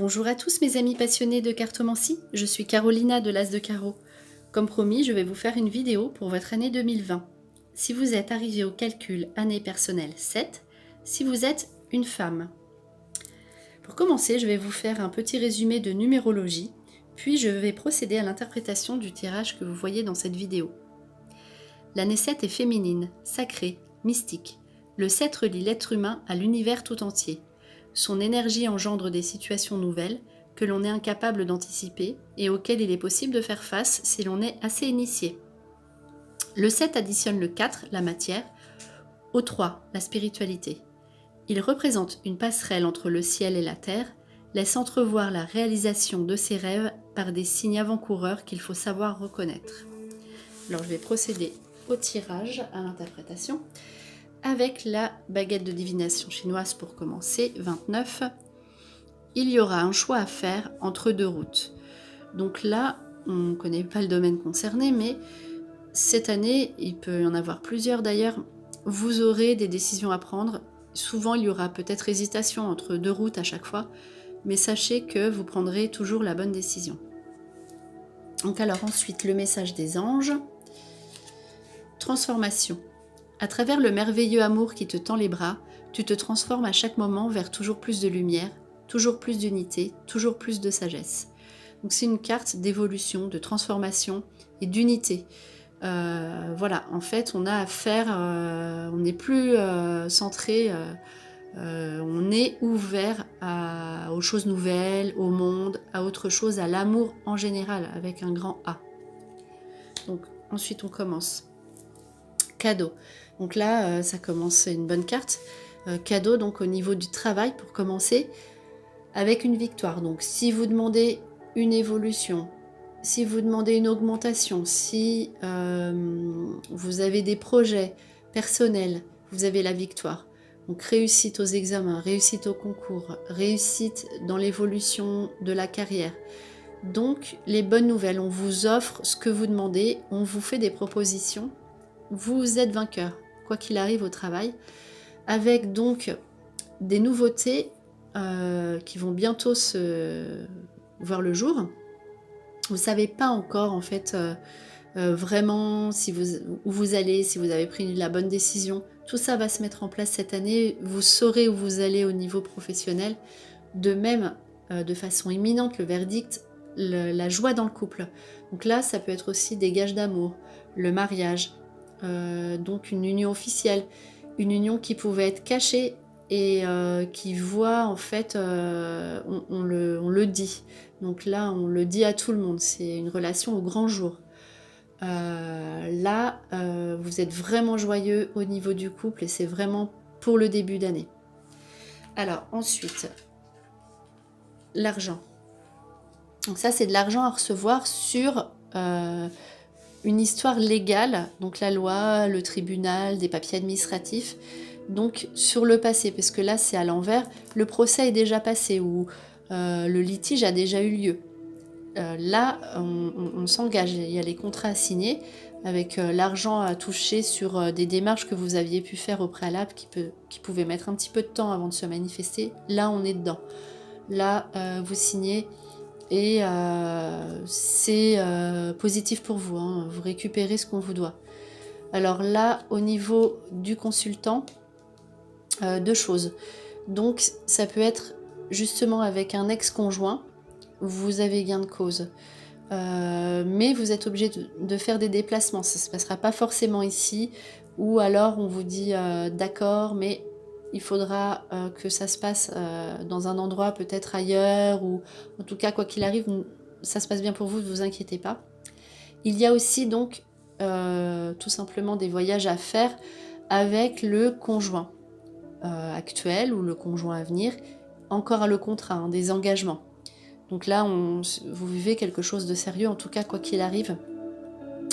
Bonjour à tous mes amis passionnés de cartomancie, je suis Carolina de l'As de Carreau. Comme promis, je vais vous faire une vidéo pour votre année 2020. Si vous êtes arrivé au calcul année personnelle 7, si vous êtes une femme. Pour commencer, je vais vous faire un petit résumé de numérologie, puis je vais procéder à l'interprétation du tirage que vous voyez dans cette vidéo. L'année 7 est féminine, sacrée, mystique. Le 7 relie l'être humain à l'univers tout entier. Son énergie engendre des situations nouvelles que l'on est incapable d'anticiper et auxquelles il est possible de faire face si l'on est assez initié. Le 7 additionne le 4, la matière, au 3, la spiritualité. Il représente une passerelle entre le ciel et la terre, laisse entrevoir la réalisation de ses rêves par des signes avant-coureurs qu'il faut savoir reconnaître. Alors je vais procéder au tirage, à l'interprétation. Avec la baguette de divination chinoise pour commencer, 29, il y aura un choix à faire entre deux routes. Donc là, on ne connaît pas le domaine concerné, mais cette année, il peut y en avoir plusieurs d'ailleurs, vous aurez des décisions à prendre. Souvent, il y aura peut-être hésitation entre deux routes à chaque fois, mais sachez que vous prendrez toujours la bonne décision. Donc alors ensuite, le message des anges. Transformation. À travers le merveilleux amour qui te tend les bras, tu te transformes à chaque moment vers toujours plus de lumière, toujours plus d'unité, toujours plus de sagesse. Donc c'est une carte d'évolution, de transformation et d'unité. Voilà, en fait, on a affaire, on n'est plus centré, on est ouvert aux choses nouvelles, au monde, à autre chose, à l'amour en général, avec un grand A. Donc ensuite, on commence. Cadeau. Donc là, ça commence, c'est une bonne carte. Cadeau, donc au niveau du travail, pour commencer, avec une victoire. Donc si vous demandez une évolution, si vous demandez une augmentation, si vous avez des projets personnels, vous avez la victoire. Donc réussite aux examens, réussite au concours, réussite dans l'évolution de la carrière. Donc les bonnes nouvelles, on vous offre ce que vous demandez, on vous fait des propositions. Vous êtes vainqueur, quoi qu'il arrive au travail, avec donc des nouveautés qui vont bientôt se voir le jour. Vous ne savez pas encore en fait vraiment où vous allez, si vous avez pris la bonne décision. Tout ça va se mettre en place cette année. Vous saurez où vous allez au niveau professionnel. De même, de façon imminente, le verdict, la joie dans le couple. Donc là, ça peut être aussi des gages d'amour, le mariage. Donc une union officielle, une union qui pouvait être cachée et qui voit en fait, on le dit. Donc là, on le dit à tout le monde, c'est une relation au grand jour. Là, vous êtes vraiment joyeux au niveau du couple et c'est vraiment pour le début d'année. Alors ensuite, l'argent. Donc ça, c'est de l'argent à recevoir sur une histoire légale, donc la loi, le tribunal, des papiers administratifs, donc sur le passé, parce que là c'est à l'envers, le procès est déjà passé ou le litige a déjà eu lieu. Là, on s'engage, il y a les contrats à signer avec l'argent à toucher sur des démarches que vous aviez pu faire au préalable qui pouvaient mettre un petit peu de temps avant de se manifester. Là, on est dedans. Là, vous signez. Et c'est positif pour vous, hein. Vous récupérez ce qu'on vous doit. Alors là, au niveau du consultant, deux choses. Donc ça peut être justement avec un ex-conjoint, vous avez gain de cause. Mais vous êtes obligé de faire des déplacements, ça ne se passera pas forcément ici, ou alors on vous dit d'accord, mais il faudra que ça se passe dans un endroit peut-être ailleurs, ou en tout cas quoi qu'il arrive, ça se passe bien pour vous, ne vous inquiétez pas. Il y a aussi donc tout simplement des voyages à faire avec le conjoint actuel ou le conjoint à venir, encore à le contrat, hein, des engagements. Donc là, vous vivez quelque chose de sérieux, en tout cas quoi qu'il arrive.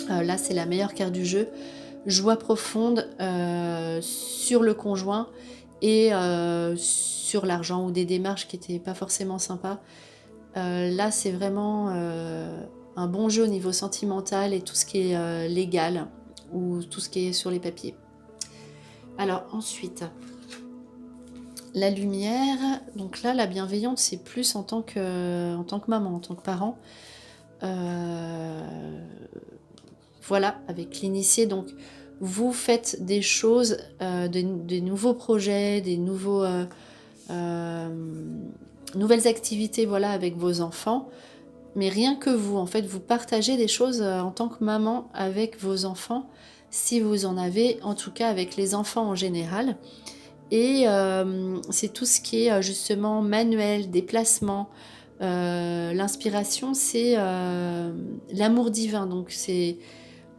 Là, c'est la meilleure carte du jeu. Joie profonde sur le conjoint et sur l'argent ou des démarches qui n'étaient pas forcément sympas. Là, c'est vraiment un bon jeu au niveau sentimental et tout ce qui est légal ou tout ce qui est sur les papiers. Alors ensuite, La lumière, donc là, la bienveillante, c'est plus en tant que maman, en tant que parent. Voilà, avec l'initié, donc vous faites des choses, des nouveaux projets, des nouvelles activités, voilà, avec vos enfants. Mais rien que vous, en fait, vous partagez des choses en tant que maman avec vos enfants, si vous en avez, en tout cas avec les enfants en général. Et c'est tout ce qui est justement manuel, déplacement. L'inspiration, c'est l'amour divin. Donc c'est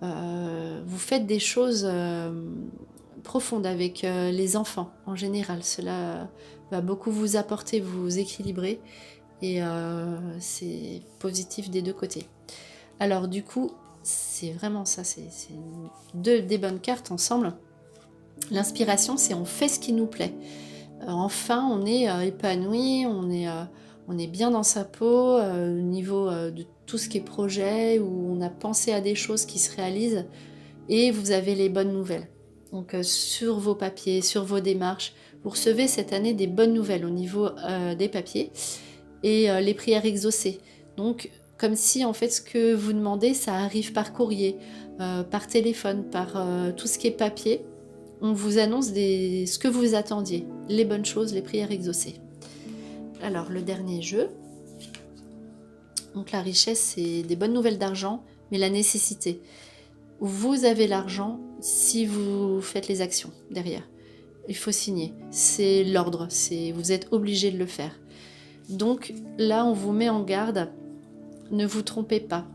vous faites des choses profondes avec les enfants en général. Cela va beaucoup vous apporter, vous équilibrer. Et c'est positif des deux côtés. Alors du coup, c'est vraiment ça, c'est des bonnes cartes ensemble. L'inspiration, c'est on fait ce qui nous plaît. Enfin, on est épanoui, on est bien dans sa peau, au niveau de tout ce qui est projet, où on a pensé à des choses qui se réalisent, et vous avez les bonnes nouvelles. Donc sur vos papiers, sur vos démarches, vous recevez cette année des bonnes nouvelles au niveau des papiers, et les prières exaucées. Donc comme si en fait ce que vous demandez, ça arrive par courrier, par téléphone, par tout ce qui est papier. On vous annonce ce que vous attendiez, les bonnes choses, les prières exaucées. Alors le dernier jeu, donc la richesse, c'est des bonnes nouvelles d'argent, mais la nécessité. Vous avez l'argent si vous faites les actions derrière. Il faut signer, c'est l'ordre, vous êtes obligé de le faire. Donc là, on vous met en garde, ne vous trompez pas.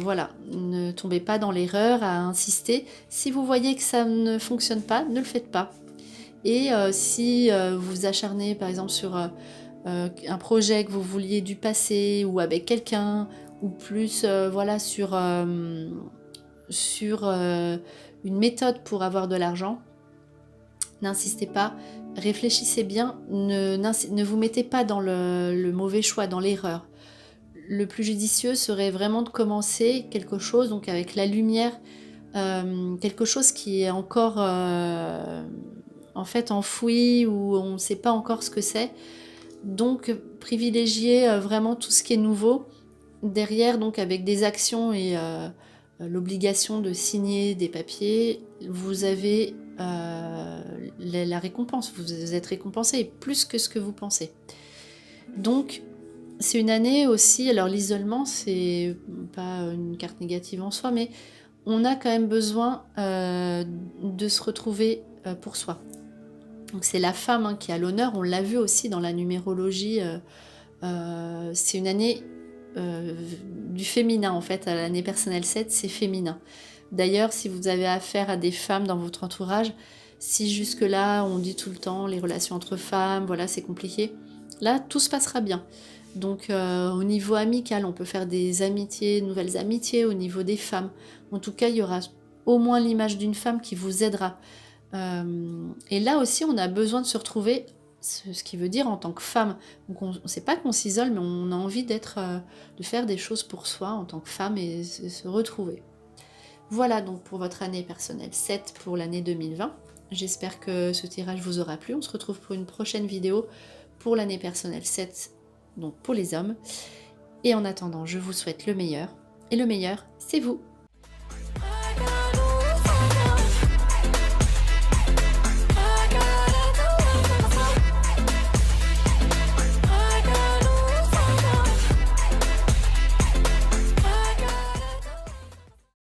Voilà, ne tombez pas dans l'erreur à insister. Si vous voyez que ça ne fonctionne pas, ne le faites pas. Et si vous acharnez par exemple sur un projet que vous vouliez du passé ou avec quelqu'un, ou plus voilà, sur une méthode pour avoir de l'argent, n'insistez pas, réfléchissez bien, ne vous mettez pas dans le mauvais choix, dans l'erreur. Le plus judicieux serait vraiment de commencer quelque chose, donc avec la lumière, quelque chose qui est encore en fait enfoui, ou on ne sait pas encore ce que c'est. Donc privilégiez vraiment tout ce qui est nouveau. Derrière, donc avec des actions et l'obligation de signer des papiers, vous avez la récompense, vous êtes récompensé plus que ce que vous pensez. Donc c'est une année aussi, alors l'isolement, c'est pas une carte négative en soi, mais on a quand même besoin de se retrouver pour soi. Donc c'est la femme qui a l'honneur, on l'a vu aussi dans la numérologie, c'est une année du féminin en fait, à l'année personnelle 7, c'est féminin. D'ailleurs, si vous avez affaire à des femmes dans votre entourage, si jusque-là on dit tout le temps les relations entre femmes, voilà, c'est compliqué, là tout se passera bien. Donc au niveau amical, on peut faire des amitiés, nouvelles amitiés au niveau des femmes. En tout cas, il y aura au moins l'image d'une femme qui vous aidera. Et là aussi, on a besoin de se retrouver, ce qui veut dire en tant que femme. Donc on ne sait pas qu'on s'isole, mais on a envie de faire des choses pour soi en tant que femme et se retrouver. Voilà donc pour votre année personnelle 7 pour l'année 2020. J'espère que ce tirage vous aura plu. On se retrouve pour une prochaine vidéo pour l'année personnelle 7, donc pour les hommes. Et en attendant, je vous souhaite le meilleur. Et le meilleur, c'est vous.